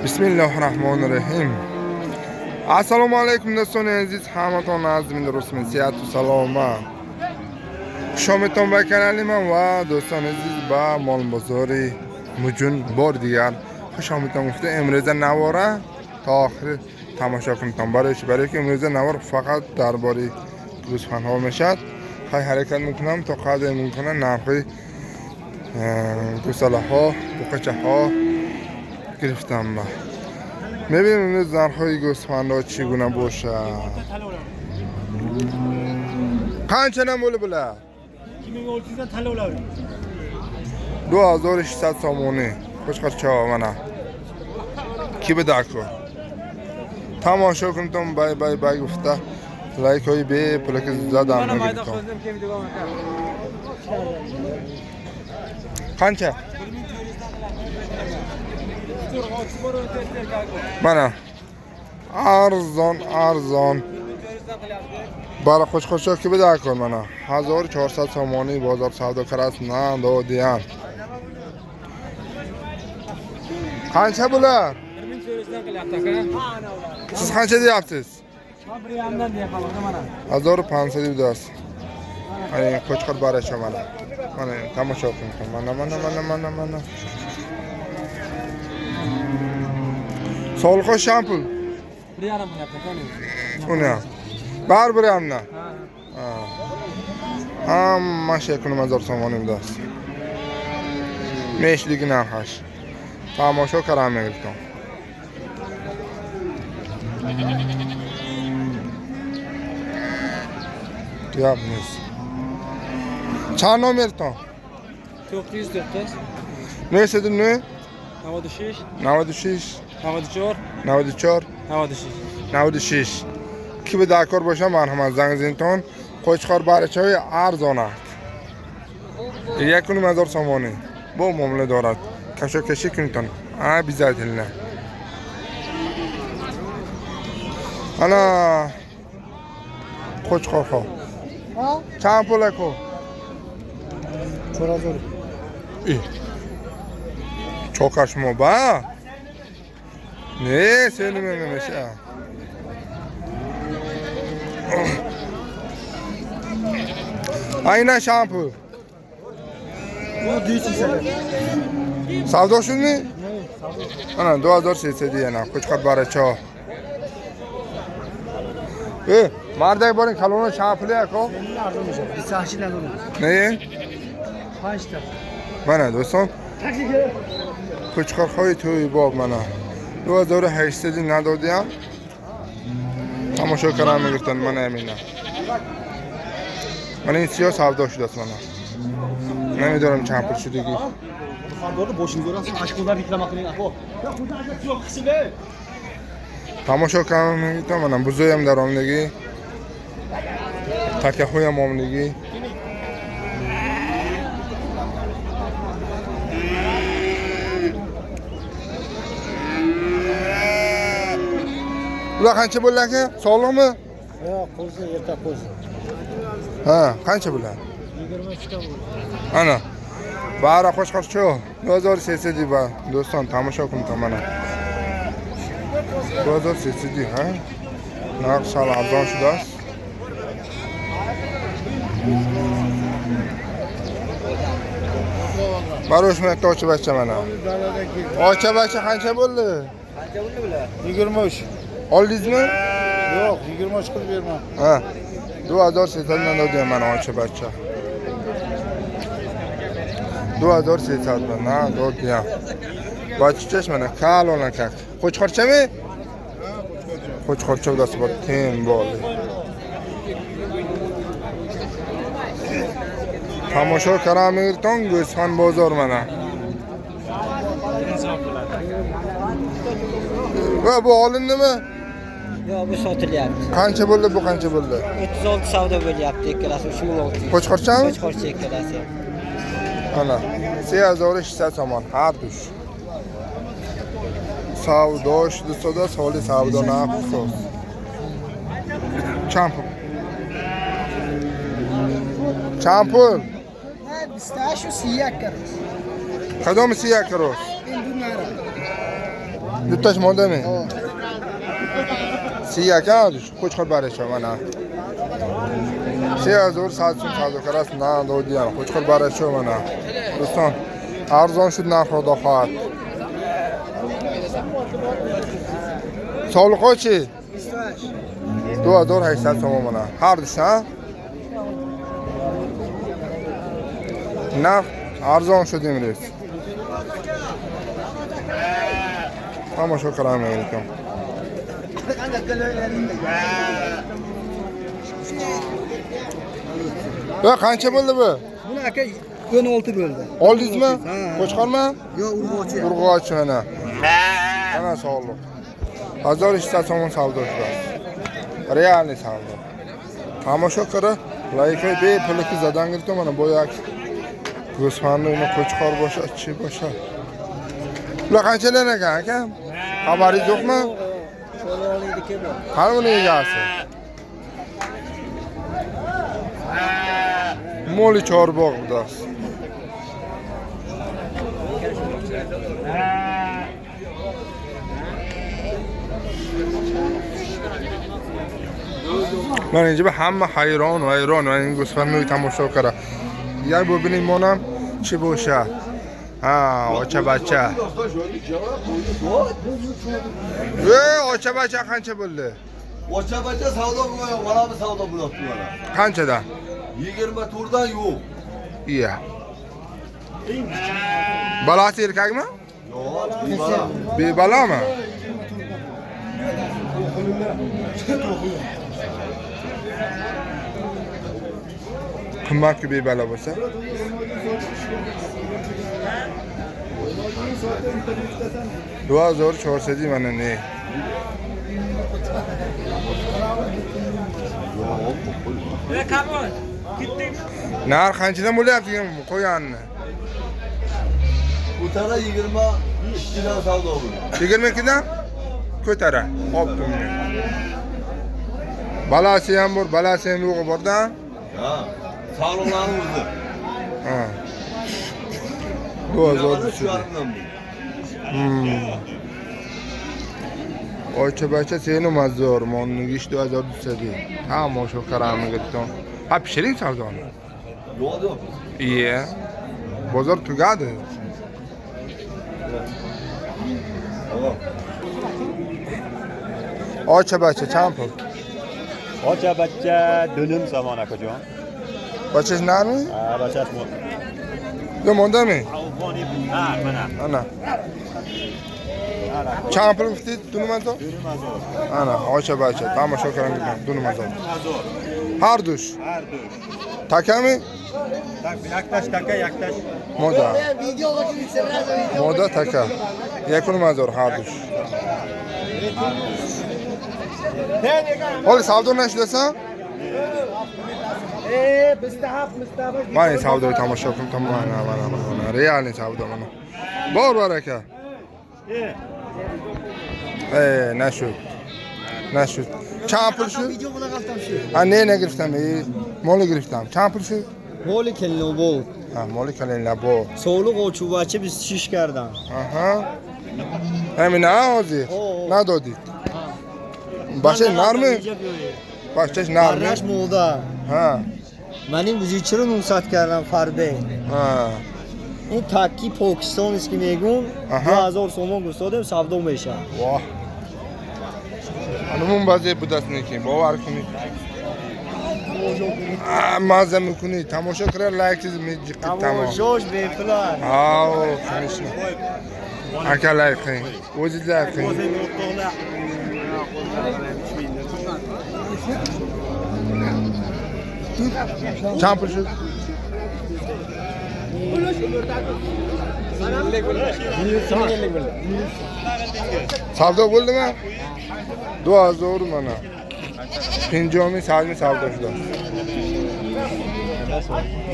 Bismillahirrahmanirrahim. Assalomu alaykum do'stlar aziz, hammaton azmin durustmi, siyat va saloma. Xushomedton va kanalimdan va do'stlar aziz va mol bozori mujun bor digan xushomedton gufta emroza navora ta oxiri tomosha qilington برای که امروز نوار فقط درباره گوسفندها میشد خیلی حرکت میکنم تا قدر میکنه نرخی گوساله ها بقچه ها گرفتم با میبینیم امروز نرخی گوسفندها چگونه باشه قنچه نموله بله 2600 سامونه خوشخرچه ها منه کی به دکر تماشا کنتم بای گفته لایک های به پلک زدم نگیرتم قنچه منه ارزان برای خوشخرچه کی به دکر منه 1400 سامانه بازار سودا کرست نه دادیان قنچه بله siz qancha deyapsiz? 1500 deyapsiz. Ay, qo'chqor baracha mana. Mana tomosha qiling. Mana. Solxo shampul. 1.5 ming yapti. Uni. Baribir hamna. Ha. Hamma shay kunimizor somonim deyapsiz. Meshligi narxash. Tomosha qaramayapman. Yapmış. Çağ nomerton? 904. Ne istedin ne? 96. 96. 94. 94. 96. Ki به دکار باشه من هم از زنگ زینتون قوچخار برچه های ارزانه 1000 سامانه با معامله دارد کشو کشی کنیتون بیزاید هلنه انا قوچخار خواه چند پوله کو؟ 4000. ای چوکش مو با؟ نه سیلی میشه aynen şampu. Bu değilse. Savdo şunu? Ne? Ana 2000 diye na. Qo'chqor baracha. Marday boring kalonu shampuli ako. Bisachi ندارم. Ne? 5 ta. Mana do'stim. Qo'chqor xoy to'y bob mana. 2800 ندادیم. تماشا کردم میگفتن من همینه. من این سیاه سودا شده است منم. نمیدونم چند پول شدگی. تماشا کردم میگفتم منم بزرگم در آمدگی. تکه خویم آمدگی. Ular qancha bo'ladi? Sog'likmi? Yo'q, qo'zi, erta qo'zi. Ha, qancha bo'ladi? 23 ta bo'ladi. Ana. Bari qo'shqorchi 2000 deyba. Do'ston, tomosha qildim mana. 2000 dey, ha? Narx sal arzon shudi. Barosh makta ochib bacha mana. Ocha bacha qancha bo'ldi? Qancha bo'ldi bular? 23. Oldingizmi? Yo'q, 23 qilib berma. Ha. 2000 dodam mana ocha bacha. 2000 mana dodam. Bachichash mana kalona kak. Qo'chqorchami? Qo'chqorcha udasi bor, tem bo'ldi. Tomosha karamirton go'sfan bozor mana. Va bu olindimi? Yo'q, bu sotilyapti. Qancha bo'ldi bu qancha bo'ldi? 36 savdo bo'lyapti ikkalasi 3600. Qo'chqorchami? Qo'chqorcha ikkalasi. Ana 3600 somon har dush. Savdo shudi soli savdo nafsos. Champul. 28 و 30 کرد. کدام 30 کروس؟ این دو نره. Duttash modami? Siyakan hozir qo'chqor baracha mana. Hozir Samsung savdokaras nan dodiyan qo'chqor baracha mana. Do'ston, arzon shu narxda xohat. Sog'liqochi? 2800 so'm mana. Har desa? Narx arzon shu demiriz. Tomosha qilaman ekan. Va qancha bo'ldi bu? Buni aka 16 bo'ldi. Oldingizmi? Qo'chqormi? Yo, urg'ochi. Urg'ochi mana. Mana sog'liq. 1200 so'm savdo qilamiz. Realniy savdo. Tomosha qara, layka bepulki zadan girdi mana bo'yak. Go'sfanni qo'chqor boshqa, chi boshqa. Bular qanchalar ekan aka? Xabaringiz yo'qmi? Qani buni egasi? Moli chorbog' budas. Mana اینجا همه حیران و حیران و این گوسفندی تماشا کرده. یا ببینیم مونم چی باشه. آچه بچه. آچه بچه قancha bo'ldi? Ocha bacha savdo qilgan, mana bu savdo bo'lyapti mana. Qanchadan? 24 dan yo'q. Iya. Balasi erkakmi? Yo'q. Bebalami? Qimmatga bebala bo'lsa? $2400 chorsadی mana ne? Nar qanchadan bo'lyapti qo'yanni? Bu tara 22 dan savdo bo'ldi. 22 dan ko'tara. Hopdim. Balasi ham bor, balasi ham yo'q borda. Ha. Sog'liqlarni o'zi. Ha. Ocha bacha seni mazor, monni 2200 Tomosha qaraman gitdim. Ha pishiring savdoni. Yo'q yo'q. Iya. Bozor tugadi. Ocha bacha champur. Ocha bacha dönüm zaman akajon. Bacha narmi? Ha, bacha mod. Yomondami? Avvoni nar mana. Ana. Champur gufti dunmazo? Dunmazor. Ana, ocha bacha. Tomosha qaraman dunmazo. Dunmazor. Har dush. Har dush. Takami? Tak yaktash taka yaktash. Moda. Moda taka. Yakun mazor har dush. Hol savdo nashidasa? Mana savdo tomosha qildim tomona mana. Realniy savdo mana. Bor baraka. Nashud. Nashud. Champur shu? Ha, ne giriftam? Moli giriftam. Champur shu? Moli kelin bu. Ha, moli kelin bu. Soğluq o çuvaçı biz şiş kardan. Aha. Hemen ne hozir? Ne dodid? Başı nar mı? Başı nar mı? Arraş moda. Ha. Benim vücutçunun umsat kardan farbe. Ha. این تاکی پاکستان است که میگم 2000 سوم گفتادم savdo میشه. واه. همون بازی بودست نیکی باور کنید. مازه میکنی تماشا کرد لایک میجی تمام. تماشاش به فلان. آو کنیشم. اکا لایک کن. وجود لایک کن. چند پول شد؟ savdo bo'ldimi? 2000 mana. Pinjomi, salmi savdo shudi.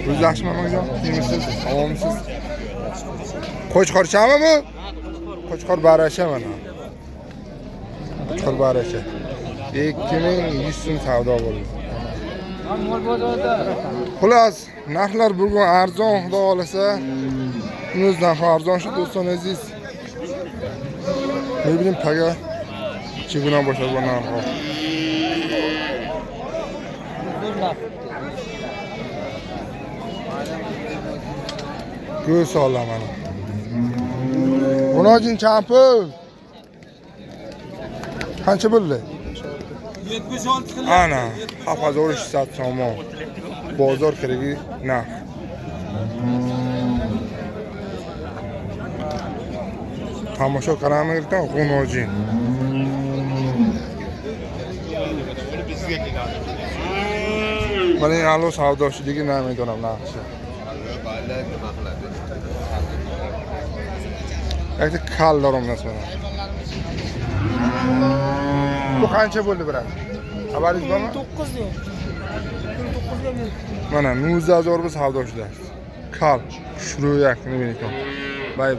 O'zlashmamagan, kimsiz, avomsiz. Qo'chqorchami bu? Qo'chqor barasha mana. Qo'chqor barasha. 2100 so'm savdo bo'ldi. Xullas, narxlar bugun arzon, xudo xolasa. O'zdan arzon shu do'stlar aziz. میبینیم پگه چگونه باشد با نرخ ها. گوه سال منو اونا جین چند پول قancha bo'ldi 76 qilib. ana 7600 so'm bozor kiragi narx tomosha qaramaydigan g'unojin mana alo savdochiligi namidoram narxi yakta kal darom nasibana bu qancha bo'ldi birat xabaringiz bormi 9 diyor. 9 mana 19000 biz savdochilar kal shuruyaq nima ekan bay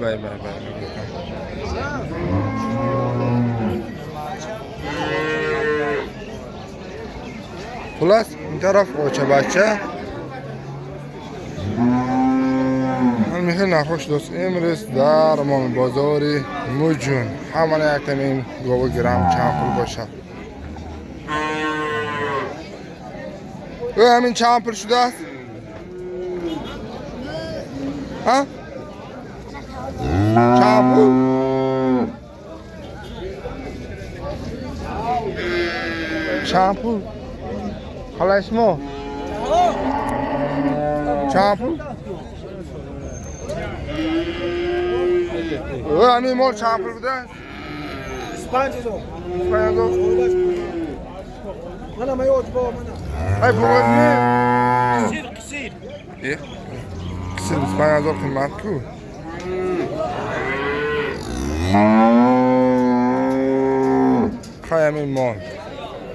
xullas bu taraf ocha-bacha مهل نخوش دوست امروز در مال بازاری موجون همه یکتن این گوه گرم چند پول باشه او همین چند پول شده است؟ ها؟ چند پول؟ چند پول؟ خلا اسمو؟ چند پول؟ او همین مال چند پول بوده؟ 5000. 5000 Mana ma yo'q bor mana. ای فروغ نی Qisir. کسی 5000 قیمت کو خواهیم این مال